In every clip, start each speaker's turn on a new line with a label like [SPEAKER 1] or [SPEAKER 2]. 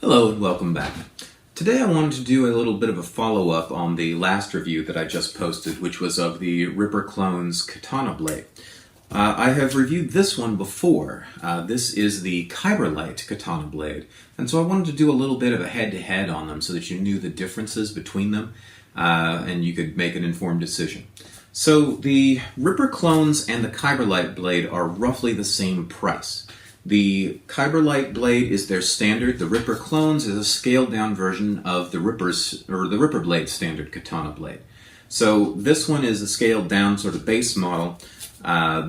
[SPEAKER 1] Hello and welcome back. Today I wanted to do a little bit of a follow-up on the last review that I just posted, which was of the Ripper Clone's Katana blade. I have reviewed this one before. This is the Kyberlite Katana blade, and so I wanted to do a little bit of a head-to-head on them so that you knew the differences between them and you could make an informed decision. So the Ripper Clones and the Kyberlite blade are roughly the same price. The Kyberlite blade is their standard. The Ripper Clones is a scaled-down version of the Ripper blade standard katana blade. So this one is a scaled-down sort of base model.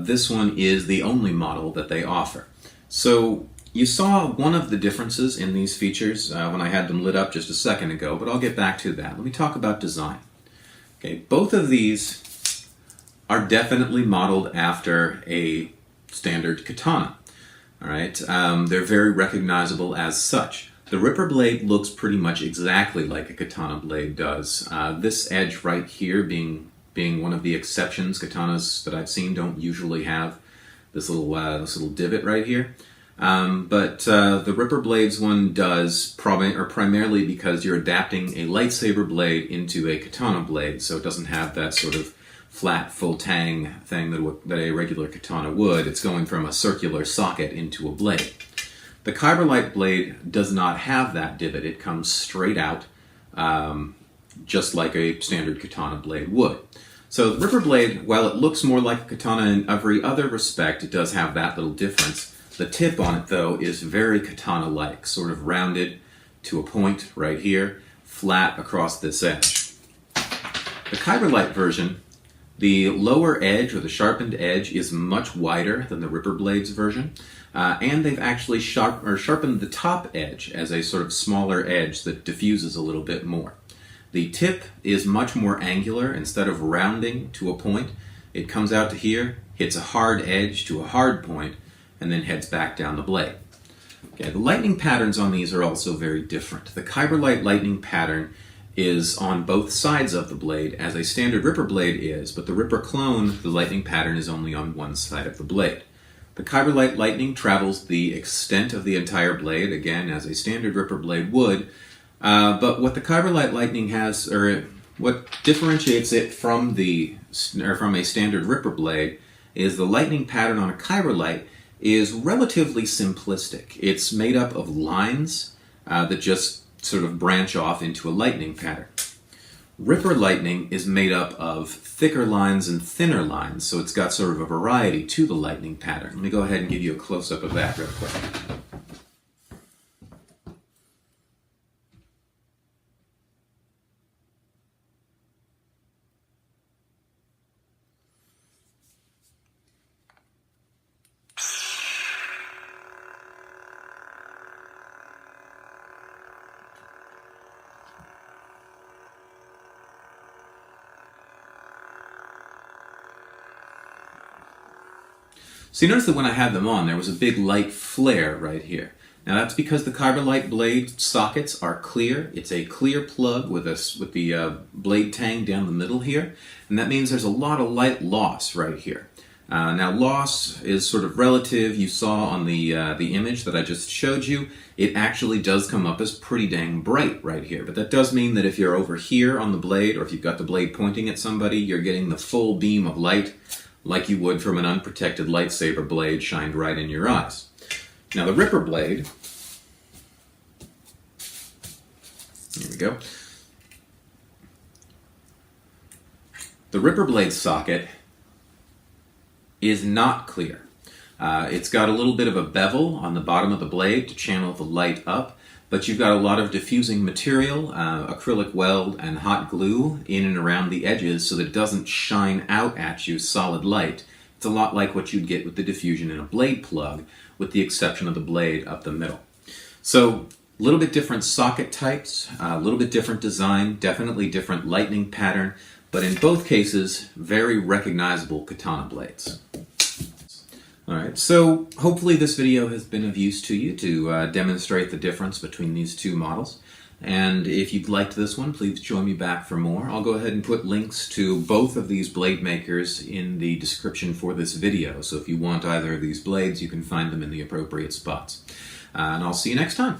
[SPEAKER 1] This one is the only model that they offer. So you saw one of the differences in these features when I had them lit up just a second ago, but I'll get back to that. Let me talk about design. Okay, both of these are definitely modeled after a standard katana. All right, they're very recognizable as such. The Ripper blade looks pretty much exactly like a katana blade does. This edge right here being one of the exceptions. Katanas that I've seen don't usually have this little divot right here. But the Ripper blades one does, primarily because you're adapting a lightsaber blade into a katana blade, so it doesn't have that sort of flat, full tang thing that a regular katana would. It's going from a circular socket into a blade. The Kyberlite blade does not have that divot. It comes straight out, just like a standard katana blade would. So the Ripper blade, while it looks more like a katana in every other respect, it does have that little difference. The tip on it, though, is very katana-like, sort of rounded to a point right here, flat across this edge. The Kyberlite version, the lower edge, or the sharpened edge, is much wider than the Ripper Blade's version, and they've actually sharpened the top edge as a sort of smaller edge that diffuses a little bit more. The tip is much more angular. Instead of rounding to a point, it comes out to here, hits a hard edge to a hard point, and then heads back down the blade. Okay, the lightning patterns on these are also very different. The Kyberlite lightning pattern is on both sides of the blade, as a standard Ripper blade is, but the Ripper Clone, the lightning pattern is only on one side of the blade. The Kyberlite lightning travels the extent of the entire blade, again, as a standard Ripper blade would, but what the Kyberlite lightning has, or what differentiates it from a standard Ripper blade, is the lightning pattern on a Kyberlite is relatively simplistic. It's made up of lines that just sort of branch off into a lightning pattern. Ripper lightning is made up of thicker lines and thinner lines, so it's got sort of a variety to the lightning pattern. Let me go ahead and give you a close-up of that real quick. So you notice that when I had them on, there was a big light flare right here. Now that's because the Kyberlite blade sockets are clear. It's a clear plug with the blade tang down the middle here, and that means there's a lot of light loss right here. Now loss is sort of relative. You saw on the image that I just showed you, it actually does come up as pretty dang bright right here. But that does mean that if you're over here on the blade, or if you've got the blade pointing at somebody, you're getting the full beam of light like you would from an unprotected lightsaber blade shined right in your eyes. Now the Ripper blade, here we go. The Ripper blade socket is not clear. It's got a little bit of a bevel on the bottom of the blade to channel the light up, but you've got a lot of diffusing material, acrylic weld and hot glue in and around the edges so that it doesn't shine out at you solid light. It's a lot like what you'd get with the diffusion in a blade plug, with the exception of the blade up the middle. So a little bit different socket types, a little bit different design, definitely different lightning pattern, but in both cases, very recognizable katana blades. Alright, so hopefully this video has been of use to you to demonstrate the difference between these two models. And if you liked this one, please join me back for more. I'll go ahead and put links to both of these blade makers in the description for this video. So if you want either of these blades, you can find them in the appropriate spots. And I'll see you next time.